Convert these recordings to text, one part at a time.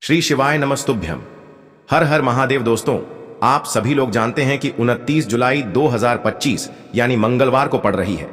श्री शिवाय नमस्तुभ्यम। हर हर महादेव। दोस्तों, आप सभी लोग जानते हैं कि 29 जुलाई 2025 यानी मंगलवार को पड़ रही है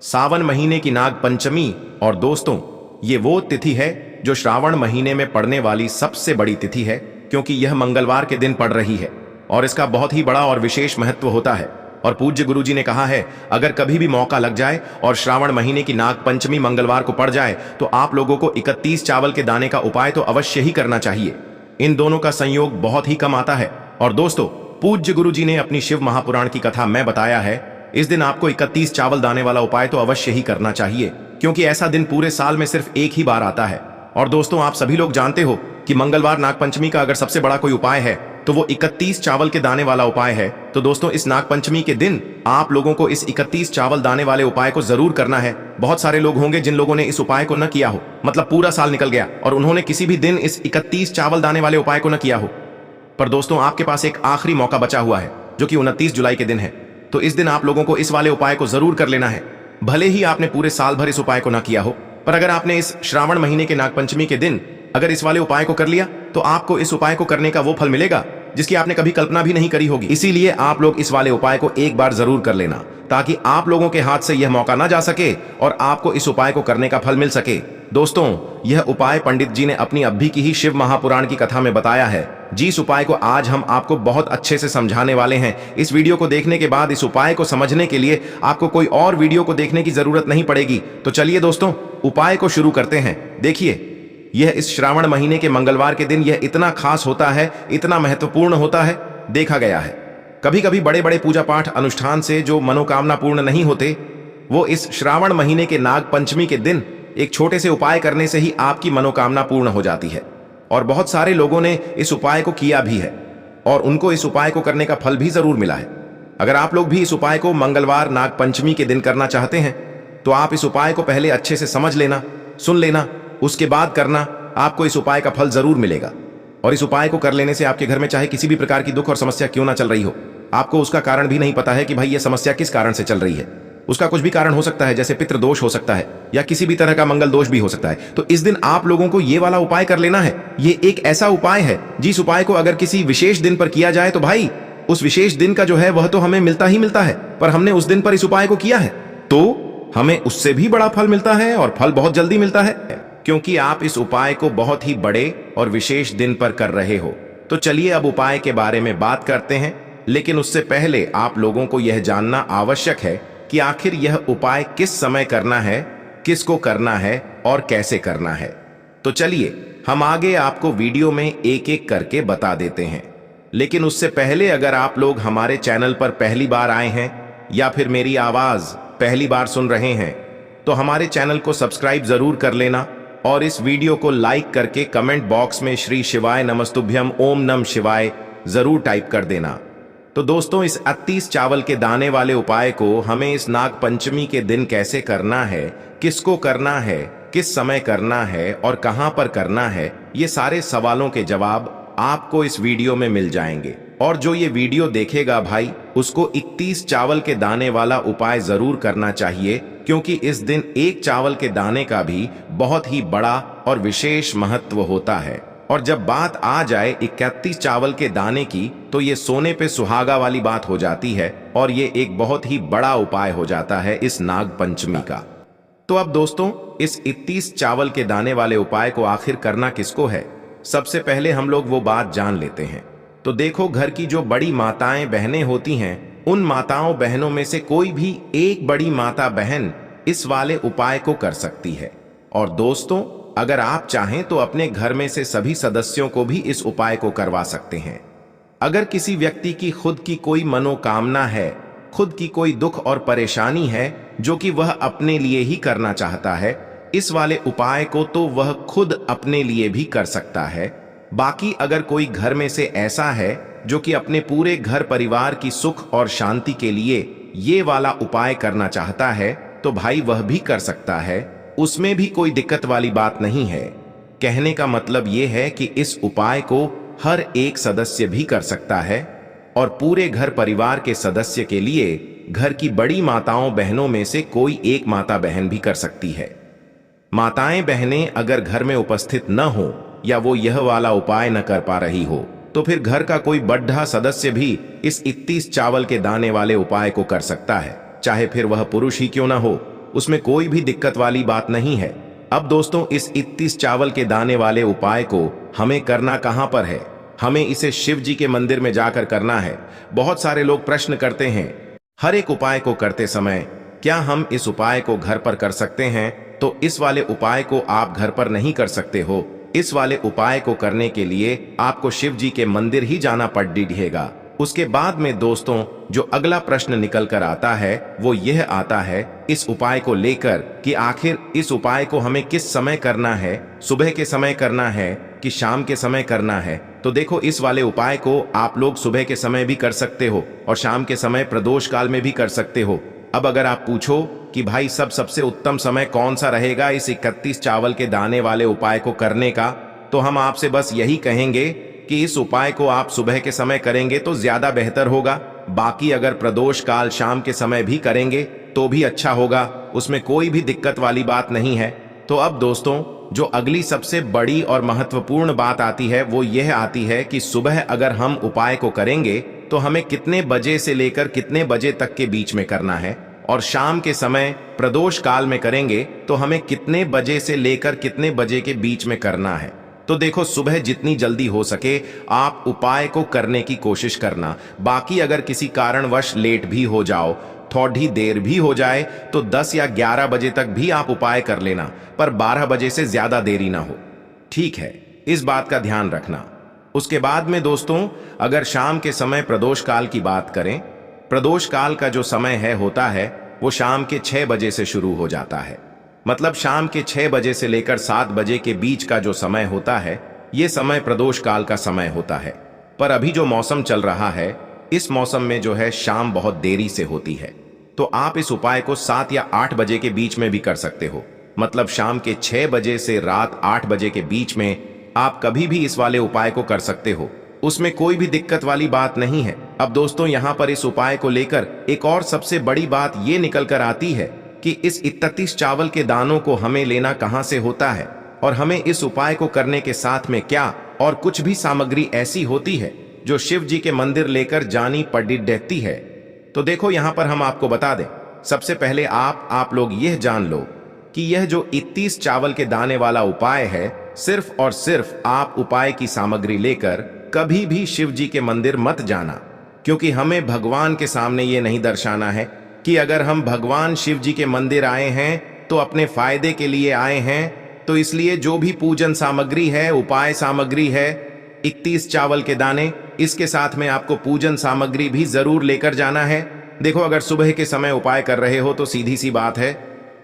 सावन महीने की नाग पंचमी। और दोस्तों, ये वो तिथि है जो श्रावण महीने में पड़ने वाली सबसे बड़ी तिथि है, क्योंकि यह मंगलवार के दिन पड़ रही है और इसका बहुत ही बड़ा और विशेष महत्व होता है। और पूज्य गुरुजी ने कहा है, अगर कभी भी मौका लग जाए और श्रावण महीने की नाग पंचमी मंगलवार को पड़ जाए तो आप लोगों को 31 चावल के दाने का उपाय तो अवश्य ही करना चाहिए। इन दोनों का संयोग बहुत ही कम आता है। और दोस्तों, पूज्य गुरुजी ने अपनी शिव महापुराण की कथा में बताया है, इस दिन आपको 31 चावल दाने वाला उपाय तो अवश्य ही करना चाहिए, क्योंकि ऐसा दिन पूरे साल में सिर्फ एक ही बार आता है। और दोस्तों, आप सभी लोग जानते हो कि मंगलवार नागपंचमी का अगर सबसे बड़ा कोई उपाय है तो वो 31 चावल के दाने वाला उपाय है। तो दोस्तों, इस नागपंचमी के दिन आप लोगों को इस 31 चावल दाने वाले उपाय को जरूर करना है। बहुत सारे लोग होंगे जिन लोगों ने इस उपाय को न किया हो, मतलब पूरा साल निकल गया और उन्होंने किसी भी दिन इस 31 चावल दाने वाले उपाय को न किया हो। पर दोस्तों, आपके पास एक आखिरी मौका बचा हुआ है जो कि 29 जुलाई के दिन है। तो इस दिन आप लोगों को इस वाले उपाय को जरूर कर लेना है। भले ही आपने पूरे साल भर इस उपाय को न किया हो, पर अगर आपने इस श्रावण महीने के नागपंचमी के दिन अगर इस वाले उपाय को कर लिया तो आपको इस उपाय को करने का वो फल मिलेगा जिसकी आपने कभी कल्पना भी नहीं करी होगी। इसीलिए आप लोग इस वाले उपाय को एक बार जरूर कर लेना, ताकि आप लोगों के हाथ से यह मौका ना जा सके और आपको इस उपाय को करने का फल मिल सके। दोस्तों, यह उपाय पंडित जी ने अपनी अभी की ही शिव महापुराण की कथा में बताया है। जिस उपाय को आज हम आपको बहुत अच्छे से समझाने वाले हैं। इस वीडियो को देखने के बाद इस उपाय को समझने के लिए आपको कोई और वीडियो को देखने की जरूरत नहीं पड़ेगी। तो चलिए दोस्तों, उपाय को शुरू करते हैं। देखिए, यह इस श्रावण महीने के मंगलवार के दिन यह इतना खास होता है, इतना महत्वपूर्ण होता है। देखा गया है कभी कभी बड़े बड़े पूजा पाठ अनुष्ठान से जो मनोकामना पूर्ण नहीं होते, वो इस श्रावण महीने के नाग पंचमी के दिन एक छोटे से उपाय करने से ही आपकी मनोकामना पूर्ण हो जाती है। और बहुत सारे लोगों ने इस उपाय को किया भी है और उनको इस उपाय को करने का फल भी जरूर मिला है। अगर आप लोग भी इस उपाय को मंगलवार नाग पंचमी के दिन करना चाहते हैं तो आप इस उपाय को पहले अच्छे से समझ लेना, सुन लेना, उसके बाद करना। आपको इस उपाय का फल जरूर मिलेगा। और इस उपाय को कर लेने से आपके घर में चाहे किसी भी प्रकार की दुख और समस्या क्यों ना चल रही हो, आपको उसका कारण भी नहीं पता है कि भाई ये समस्या किस कारण से चल रही है। उसका कुछ भी कारण हो सकता है, जैसे पितृदोष हो सकता है या किसी भी तरह का मंगल दोष भी हो सकता है। तो इस दिन आप लोगों को ये वाला उपाय कर लेना है। ये एक ऐसा उपाय है जिस उपाय को अगर किसी विशेष दिन पर किया जाए तो भाई उस विशेष दिन का जो है वह तो हमें मिलता ही मिलता है, पर हमने उस दिन पर इस उपाय को किया है तो हमें उससे भी बड़ा फल मिलता है और फल बहुत जल्दी मिलता है, क्योंकि आप इस उपाय को बहुत ही बड़े और विशेष दिन पर कर रहे हो। तो चलिए अब उपाय के बारे में बात करते हैं, लेकिन उससे पहले आप लोगों को यह जानना आवश्यक है कि आखिर यह उपाय किस समय करना है, किसको करना है और कैसे करना है। तो चलिए हम आगे आपको वीडियो में एक एक करके बता देते हैं। लेकिन उससे पहले अगर आप लोग हमारे चैनल पर पहली बार आए हैं या फिर मेरी आवाज पहली बार सुन रहे हैं तो हमारे चैनल को सब्सक्राइब जरूर कर लेना और इस वीडियो को लाइक करके कमेंट बॉक्स में श्री शिवाय नमस्तुभ्यम ओम नम शिवाय जरूर टाइप कर देना। तो दोस्तों, इस 31 चावल के दाने वाले उपाय को हमें इस नाग पंचमी के दिन कैसे करना है, किसको करना है, किस समय करना है और कहां पर करना है, ये सारे सवालों के जवाब आपको इस वीडियो में मिल जाएंगे। और जो ये वीडियो देखेगा भाई, उसको 31 चावल के दाने वाला उपाय जरूर करना चाहिए, क्योंकि इस दिन एक चावल के दाने का भी बहुत ही बड़ा और विशेष महत्व होता है। और जब बात आ जाए 31 चावल के दाने की, तो ये सोने पे सुहागा वाली बात हो जाती है और ये एक बहुत ही बड़ा उपाय हो जाता है इस नाग पंचमी का। तो अब दोस्तों, इस 31 चावल के दाने वाले उपाय को आखिर करना किसको है, सबसे पहले हम लोग वो बात जान लेते हैं। तो देखो, घर की जो बड़ी माताएं बहनें होती हैं, उन माताओं बहनों में से कोई भी एक बड़ी माता बहन इस वाले उपाय को कर सकती है। और दोस्तों, अगर आप चाहें तो अपने घर में से सभी सदस्यों को भी इस उपाय को करवा सकते हैं। अगर किसी व्यक्ति की खुद की कोई मनोकामना है, खुद की कोई दुख और परेशानी है जो कि वह अपने लिए ही करना चाहता है, इस वाले उपाय को तो वह खुद अपने लिए भी कर सकता है। बाकी अगर कोई घर में से ऐसा है जो कि अपने पूरे घर परिवार की सुख और शांति के लिए ये वाला उपाय करना चाहता है, तो भाई वह भी कर सकता है। उसमें भी कोई दिक्कत वाली बात नहीं है। कहने का मतलब ये है कि इस उपाय को हर एक सदस्य भी कर सकता है और पूरे घर परिवार के सदस्य के लिए घर की बड़ी माताओं बहनों में से कोई एक माता बहन भी कर सकती है। माताएं बहनें अगर घर में उपस्थित न हो या वो यह वाला उपाय न कर पा रही हो, तो फिर घर का कोई बड्ढा सदस्य भी इस 31 चावल के दाने वाले उपाय को कर सकता है, चाहे फिर वह पुरुष ही क्यों ना हो। उसमें कोई भी दिक्कत वाली बात नहीं है। अब दोस्तों, इस 31 चावल के दाने वाले उपाय को हमें करना कहां पर है? हमें इसे शिव जी के मंदिर में जाकर करना है। बहुत सारे लोग प्रश्न करते हैं, हर एक उपाय को करते समय क्या हम इस उपाय को घर पर कर सकते हैं? तो इस वाले उपाय को आप घर पर नहीं कर सकते हो। इस वाले उपाय को करने के लिए आपको शिव जी के मंदिर ही जाना पड़ेगा। उसके बाद में दोस्तों, जो अगला प्रश्न निकल कर आता है वो यह आता है इस उपाय को लेकर कि आखिर इस उपाय को हमें किस समय करना है, सुबह के समय करना है कि शाम के समय करना है। तो देखो, इस वाले उपाय को आप लोग सुबह के समय भी कर सकते हो और शाम के समय प्रदोष काल में भी कर सकते हो। अब अगर आप पूछो कि भाई सबसे उत्तम समय कौन सा रहेगा इस 31 चावल के दाने वाले उपाय को करने का, तो हम आपसे बस यही कहेंगे कि इस उपाय को आप सुबह के समय करेंगे तो ज्यादा बेहतर होगा। बाकी अगर प्रदोष काल शाम के समय भी करेंगे तो भी अच्छा होगा, उसमें कोई भी दिक्कत वाली बात नहीं है। तो अब दोस्तों, जो अगली सबसे बड़ी और महत्वपूर्ण बात आती है वो यह आती है कि सुबह अगर हम उपाय को करेंगे तो हमें कितने बजे से लेकर कितने बजे तक के बीच में करना है, और शाम के समय प्रदोष काल में करेंगे तो हमें कितने बजे से लेकर कितने बजे के बीच में करना है। तो देखो, सुबह जितनी जल्दी हो सके आप उपाय को करने की कोशिश करना। बाकी अगर किसी कारणवश लेट भी हो जाओ, थोड़ी देर भी हो जाए, तो 10 या 11 बजे तक भी आप उपाय कर लेना, पर 12 बजे से ज्यादा देरी ना हो। ठीक है, इस बात का ध्यान रखना। उसके बाद में दोस्तों, अगर शाम के समय प्रदोष काल की बात करें, प्रदोष काल का जो समय होता है वो शाम के 6 बजे से शुरू हो जाता है। मतलब शाम के 6 बजे से लेकर 7 बजे के बीच का जो समय होता है, ये समय प्रदोष काल का समय होता है। पर अभी जो मौसम चल रहा है, इस मौसम में जो है शाम बहुत देरी से होती है। तो आप इस उपाय को 7 या 8 बजे के बीच में भी कर सकते हो। मतलब शाम के 6 बजे से रात 8 बजे के बीच में आप कभी भी इस वाले उपाय को कर सकते हो, उसमें कोई भी दिक्कत वाली बात नहीं है। अब दोस्तों, यहाँ पर इस उपाय को लेकर एक और सबसे बड़ी बात ये निकल कर आती है कि इस 31 चावल के दानों को हमें लेना कहाँ से होता है, और हमें इस उपाय को करने के साथ में क्या और कुछ भी सामग्री ऐसी होती है जो शिव जी के मंदिर लेकर जानी पड़ी रहती है। तो देखो, यहाँ पर हम आपको बता दें, सबसे पहले आप लोग यह जान लो कि यह जो 31 चावल के दाने वाला उपाय है, सिर्फ और सिर्फ आप उपाय की सामग्री लेकर कभी भी शिव जी के मंदिर मत जाना, क्योंकि हमें भगवान के सामने ये नहीं दर्शाना है कि अगर हम भगवान शिव जी के मंदिर आए हैं तो अपने फायदे के लिए आए हैं। तो इसलिए जो भी पूजन सामग्री है, उपाय सामग्री है, 31 चावल के दाने, इसके साथ में आपको पूजन सामग्री भी जरूर लेकर जाना है। देखो, अगर सुबह के समय उपाय कर रहे हो तो सीधी सी बात है,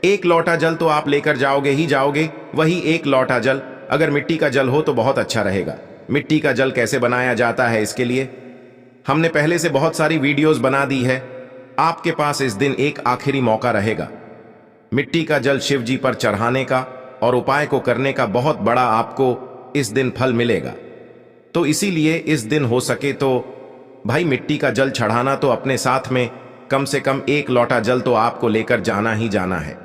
1 लोटा जल तो आप लेकर जाओगे ही जाओगे। वही 1 लोटा जल अगर मिट्टी का जल हो तो बहुत अच्छा रहेगा। मिट्टी का जल कैसे बनाया जाता है, इसके लिए हमने पहले से बहुत सारी वीडियोस बना दी है। आपके पास इस दिन एक आखिरी मौका रहेगा मिट्टी का जल शिव जी पर चढ़ाने का, और उपाय को करने का बहुत बड़ा आपको इस दिन फल मिलेगा। तो इसीलिए इस दिन हो सके तो भाई मिट्टी का जल चढ़ाना तो अपने साथ में कम से कम 1 लोटा जल तो आपको लेकर जाना ही जाना है।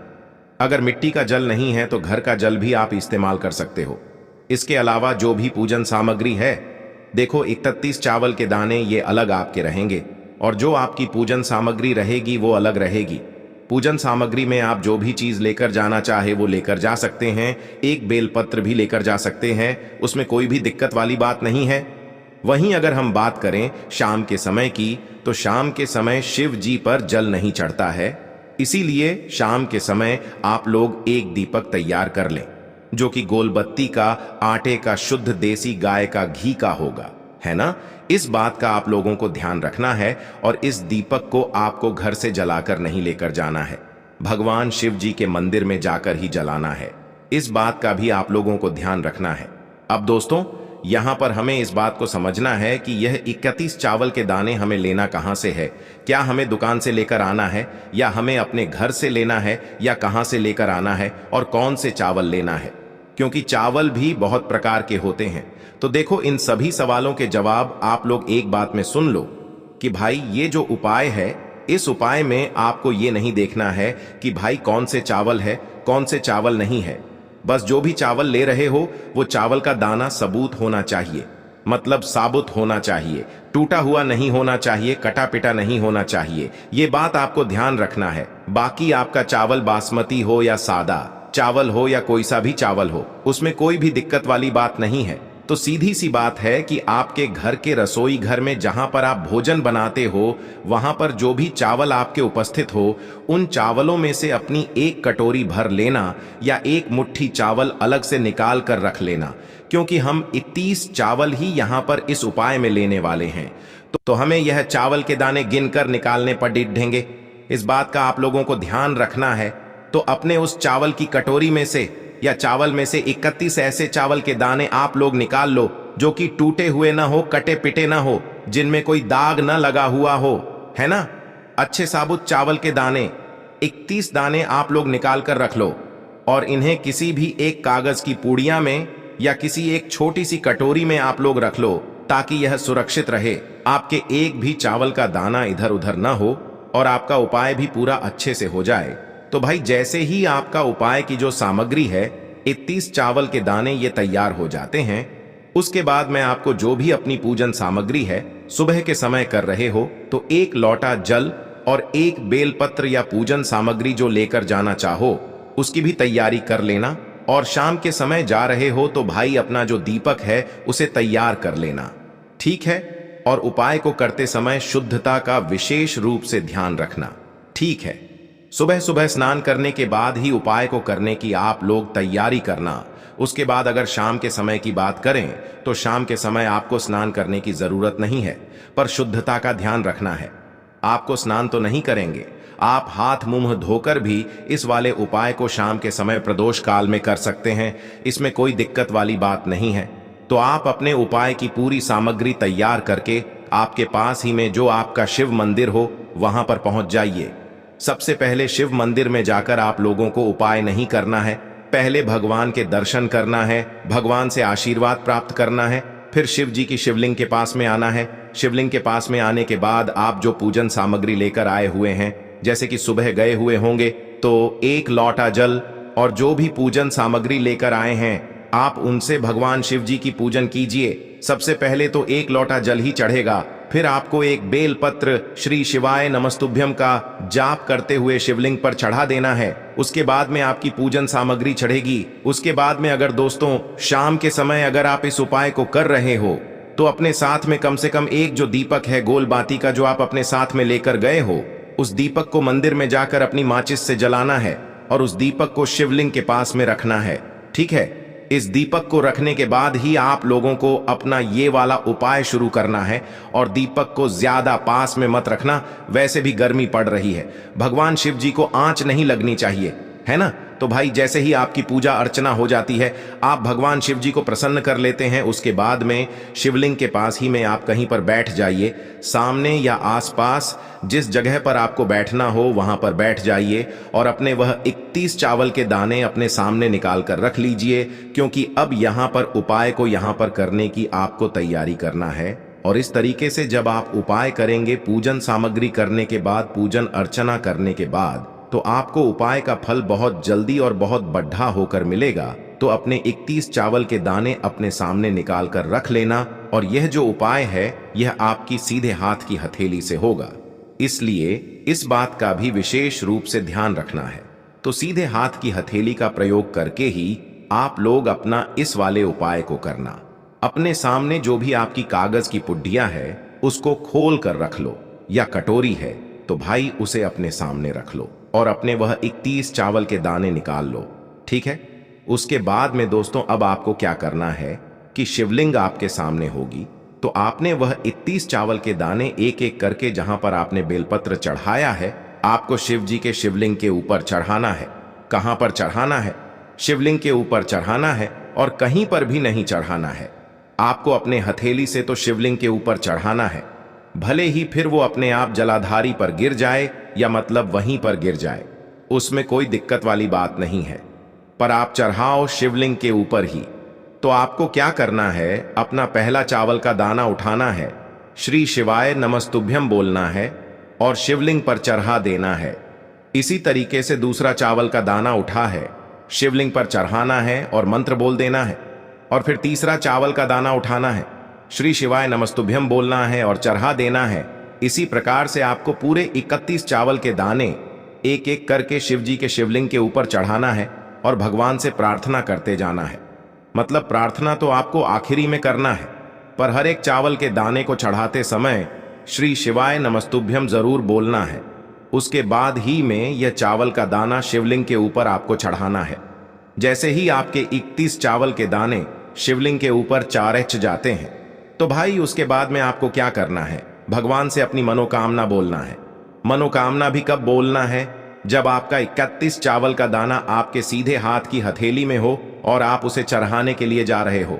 अगर मिट्टी का जल नहीं है तो घर का जल भी आप इस्तेमाल कर सकते हो। इसके अलावा जो भी पूजन सामग्री है, देखो 31 चावल के दाने ये अलग आपके रहेंगे, और जो आपकी पूजन सामग्री रहेगी वो अलग रहेगी। पूजन सामग्री में आप जो भी चीज लेकर जाना चाहे वो लेकर जा सकते हैं। एक बेलपत्र भी लेकर जा सकते हैं, उसमें कोई भी दिक्कत वाली बात नहीं है। वहीं अगर हम बात करें शाम के समय की, तो शाम के समय शिव जी पर जल नहीं चढ़ता है। इसीलिए शाम के समय आप लोग एक दीपक तैयार कर लें, जो कि गोलबत्ती का, आटे का, शुद्ध देसी गाय का घी का होगा, है ना। इस बात का आप लोगों को ध्यान रखना है, और इस दीपक को आपको घर से जलाकर नहीं लेकर जाना है, भगवान शिव जी के मंदिर में जाकर ही जलाना है। इस बात का भी आप लोगों को ध्यान रखना है। अब दोस्तों, यहां पर हमें इस बात को समझना है कि यह 31 चावल के दाने हमें लेना कहां से है। क्या हमें दुकान से लेकर आना है, या हमें अपने घर से लेना है, या कहां से लेकर आना है, और कौन से चावल लेना है, क्योंकि चावल भी बहुत प्रकार के होते हैं। तो देखो, इन सभी सवालों के जवाब आप लोग एक बात में सुन लो कि भाई ये जो उपाय है, इस उपाय में आपको ये नहीं देखना है कि भाई कौन से चावल है, कौन से चावल नहीं है। बस जो भी चावल ले रहे हो वो चावल का दाना सबूत होना चाहिए, मतलब साबुत होना चाहिए, टूटा हुआ नहीं होना चाहिए, कटा पिटा नहीं होना चाहिए। ये बात आपको ध्यान रखना है। बाकी आपका चावल बासमती हो या सादा चावल हो या कोई सा भी चावल हो, उसमें कोई भी दिक्कत वाली बात नहीं है। तो सीधी सी बात है कि आपके घर के रसोई घर में जहां पर आप भोजन बनाते हो वहां पर जो भी चावल आपके उपस्थित हो, उन चावलों में से अपनी एक कटोरी भर लेना या एक मुट्ठी चावल अलग से निकाल कर रख लेना, क्योंकि हम 31 चावल ही यहां पर इस उपाय में लेने वाले हैं। तो हमें यह चावल के दाने गिनकर निकालने पर डिढेंगे। इस बात का आप लोगों को ध्यान रखना है। तो अपने उस चावल की कटोरी में से या चावल में से 31 ऐसे चावल के दाने आप लोग निकाल लो जो कि टूटे हुए ना हो, कटे पिटे ना हो, जिनमें कोई दाग ना लगा हुआ हो, है ना। अच्छे साबुत चावल के दाने 31 दाने आप लोग निकाल कर रख लो और इन्हें किसी भी एक कागज की पुड़िया में या किसी एक छोटी सी कटोरी में आप लोग रख लो, ताकि यह सुरक्षित रहे, आपके एक भी चावल का दाना इधर उधर ना हो और आपका उपाय भी पूरा अच्छे से हो जाए। तो भाई जैसे ही आपका उपाय की जो सामग्री है 31 चावल के दाने ये तैयार हो जाते हैं, उसके बाद मैं आपको जो भी अपनी पूजन सामग्री है सुबह के समय कर रहे हो तो एक लोटा जल और एक बेलपत्र या पूजन सामग्री जो लेकर जाना चाहो उसकी भी तैयारी कर लेना। और शाम के समय जा रहे हो तो भाई अपना जो दीपक है उसे तैयार कर लेना, ठीक है। और उपाय को करते समय शुद्धता का विशेष रूप से ध्यान रखना, ठीक है। सुबह सुबह स्नान करने के बाद ही उपाय को करने की आप लोग तैयारी करना। उसके बाद अगर शाम के समय की बात करें तो शाम के समय आपको स्नान करने की जरूरत नहीं है, पर शुद्धता का ध्यान रखना है। आपको स्नान तो नहीं करेंगे, आप हाथ मुंह धोकर भी इस वाले उपाय को शाम के समय प्रदोष काल में कर सकते हैं, इसमें कोई दिक्कत वाली बात नहीं है। तो आप अपने उपाय की पूरी सामग्री तैयार करके आपके पास ही में जो आपका शिव मंदिर हो वहां पर पहुंच जाइए। सबसे पहले शिव मंदिर में जाकर आप लोगों को उपाय नहीं करना है, पहले भगवान के दर्शन करना है, भगवान से आशीर्वाद प्राप्त करना है, फिर शिव जी की शिवलिंग के पास में आना है। शिवलिंग के पास में आने के बाद आप जो पूजन सामग्री लेकर आए हुए हैं, जैसे कि सुबह गए हुए होंगे तो एक लोटा जल और जो भी पूजन सामग्री लेकर आए हैं आप उनसे भगवान शिव जी की पूजन कीजिए। सबसे पहले तो एक लोटा जल ही चढ़ेगा, फिर आपको एक बेल पत्र श्री शिवाय नमस्तुभ्यम का जाप करते हुए शिवलिंग पर चढ़ा देना है। उसके बाद में आपकी पूजन सामग्री चढ़ेगी। उसके बाद में अगर दोस्तों शाम के समय अगर आप इस उपाय को कर रहे हो तो अपने साथ में कम से कम एक जो दीपक है गोल बाती का जो आप अपने साथ में लेकर गए हो, उस दीपक को मंदिर में जाकर अपनी माचिस से जलाना है और उस दीपक को शिवलिंग के पास में रखना है, ठीक है। इस दीपक को रखने के बाद ही आप लोगों को अपना ये वाला उपाय शुरू करना है और दीपक को ज्यादा पास में मत रखना, वैसे भी गर्मी पड़ रही है, भगवान शिव जी को आंच नहीं लगनी चाहिए, है ना। तो भाई जैसे ही आपकी पूजा अर्चना हो जाती है आप भगवान शिव जी को प्रसन्न कर लेते हैं, उसके बाद में शिवलिंग के पास ही में आप कहीं पर बैठ जाइए, सामने या आसपास जिस जगह पर आपको बैठना हो वहां पर बैठ जाइए और अपने वह 31 चावल के दाने अपने सामने निकाल कर रख लीजिए, क्योंकि अब यहां पर उपाय को यहां पर करने की आपको तैयारी करना है। और इस तरीके से जब आप उपाय करेंगे, पूजन सामग्री करने के बाद, पूजन अर्चना करने के बाद, तो आपको उपाय का फल बहुत जल्दी और बहुत बढ़ा होकर मिलेगा। तो अपने 31 चावल के दाने अपने सामने निकाल कर रख लेना और यह जो उपाय है यह आपकी सीधे हाथ की हथेली से होगा, इसलिए इस बात का भी विशेष रूप से ध्यान रखना है। तो सीधे हाथ की हथेली का प्रयोग करके ही आप लोग अपना इस वाले उपाय को करना। अपने सामने जो भी आपकी कागज की पुड्डिया है उसको खोल कर रख लो, या कटोरी है तो भाई उसे अपने सामने रख लो और अपने वह 31 चावल के दाने निकाल लो, ठीक है। उसके बाद में दोस्तों अब आपको क्या करना है कि शिवलिंग आपके सामने होगी, तो आपने वह 31 चावल के दाने एक एक करके जहां पर आपने बेलपत्र चढ़ाया है आपको शिव जी के शिवलिंग के ऊपर चढ़ाना है। कहां पर चढ़ाना है? शिवलिंग के ऊपर चढ़ाना है और कहीं पर भी नहीं चढ़ाना है। आपको अपने हथेली से तो शिवलिंग के ऊपर चढ़ाना है, भले ही फिर वो अपने आप जलाधारी पर गिर जाए या मतलब वहीं पर गिर जाए, उसमें कोई दिक्कत वाली बात नहीं है, पर आप चढ़ाओ शिवलिंग के ऊपर ही। तो आपको क्या करना है, अपना पहला चावल का दाना उठाना है, श्री शिवाय नमस्तुभ्यम बोलना है और शिवलिंग पर चढ़ा देना है। इसी तरीके से दूसरा चावल का दाना उठा है, शिवलिंग पर चढ़ाना है और मंत्र बोल देना है। और फिर तीसरा चावल का दाना उठाना है, श्री शिवाय नमस्तुभ्यम बोलना है और चढ़ा देना है। इसी प्रकार से आपको पूरे 31 चावल के दाने एक एक करके शिव जी के शिवलिंग के ऊपर चढ़ाना है और भगवान से प्रार्थना करते जाना है। मतलब प्रार्थना तो आपको आखिरी में करना है, पर हर एक चावल के दाने को चढ़ाते समय श्री शिवाय नमस्तुभ्यम जरूर बोलना है। उसके बाद ही में यह चावल का दाना शिवलिंग के ऊपर आपको चढ़ाना है। जैसे ही आपके 31 चावल के दाने शिवलिंग के ऊपर चारच जाते हैं, तो भाई उसके बाद में आपको क्या करना है, भगवान से अपनी मनोकामना बोलना है। मनोकामना भी कब बोलना है, जब आपका 31 चावल का दाना आपके सीधे हाथ की हथेली में हो और आप उसे चढ़ाने के लिए जा रहे हो।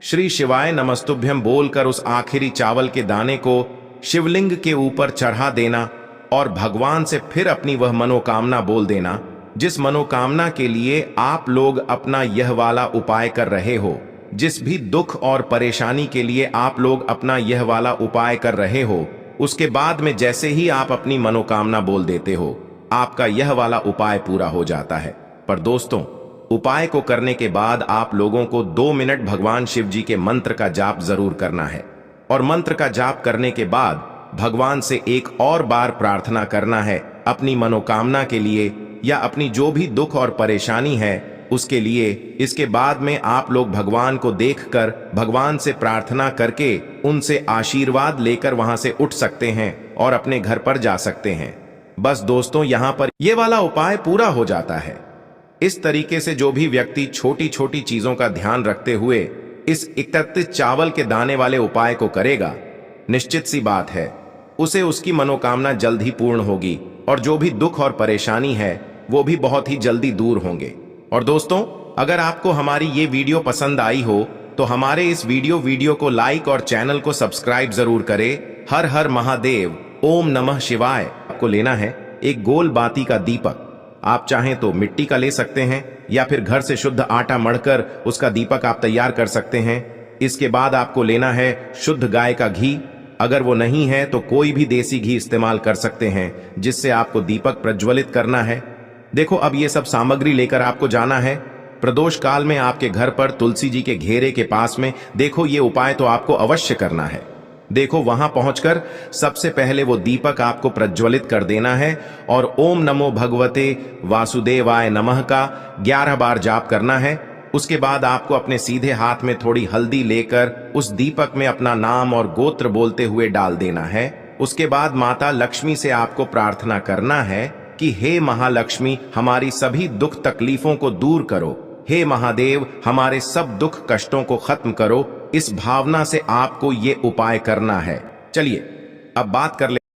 श्री शिवाय नमस्तुभ्यम बोलकर उस आखिरी चावल के दाने को शिवलिंग के ऊपर चढ़ा देना और भगवान से फिर अपनी वह मनोकामना बोल देना, जिस मनोकामना के लिए आप लोग अपना यह वाला उपाय कर रहे हो। जिस भी दुख और परेशानी के लिए आप लोग अपना यह वाला उपाय कर रहे हो, उसके बाद में जैसे ही आप अपनी मनोकामना बोल देते हो, आपका यह वाला उपाय पूरा हो जाता है। पर दोस्तों, उपाय को करने के बाद आप लोगों को 2 मिनट भगवान शिव जी के मंत्र का जाप जरूर करना है। और मंत्र का जाप करने के बाद भगवान से एक और बार प्रार्थना करना है अपनी मनोकामना के लिए या अपनी जो भी दुख और परेशानी है उसके लिए। इसके बाद में आप लोग भगवान को देखकर भगवान से प्रार्थना करके उनसे आशीर्वाद लेकर वहां से उठ सकते हैं और अपने घर पर जा सकते हैं। बस दोस्तों, यहां पर यह वाला उपाय पूरा हो जाता है। इस तरीके से जो भी व्यक्ति छोटी छोटी चीजों का ध्यान रखते हुए इस 31 चावल के दाने वाले उपाय को करेगा, निश्चित सी बात है उसे उसकी मनोकामना जल्द ही पूर्ण होगी और जो भी दुख और परेशानी है वो भी बहुत ही जल्दी दूर होंगे। और दोस्तों, अगर आपको हमारी ये वीडियो पसंद आई हो तो हमारे इस वीडियो को लाइक और चैनल को सब्सक्राइब जरूर करें। हर हर महादेव, ओम नमः शिवाय। आपको लेना है एक गोल बाती का दीपक। आप चाहें तो मिट्टी का ले सकते हैं या फिर घर से शुद्ध आटा मढ़कर उसका दीपक आप तैयार कर सकते हैं। इसके बाद आपको लेना है शुद्ध गाय का घी। अगर वो नहीं है तो कोई भी देसी घी इस्तेमाल कर सकते हैं, जिससे आपको दीपक प्रज्वलित करना है। देखो, अब ये सब सामग्री लेकर आपको जाना है प्रदोष काल में आपके घर पर तुलसी जी के घेरे के पास में। देखो, ये उपाय तो आपको अवश्य करना है। देखो, वहां पहुंचकर सबसे पहले वो दीपक आपको प्रज्वलित कर देना है और ओम नमो भगवते वासुदेवाय नमः का 11 बार जाप करना है। उसके बाद आपको अपने सीधे हाथ में थोड़ी हल्दी लेकर उस दीपक में अपना नाम और गोत्र बोलते हुए डाल देना है। उसके बाद माता लक्ष्मी से आपको प्रार्थना करना है कि हे महालक्ष्मी, हमारी सभी दुख तकलीफों को दूर करो। हे महादेव, हमारे सब दुख कष्टों को खत्म करो। इस भावना से आपको ये उपाय करना है। चलिए अब बात कर ले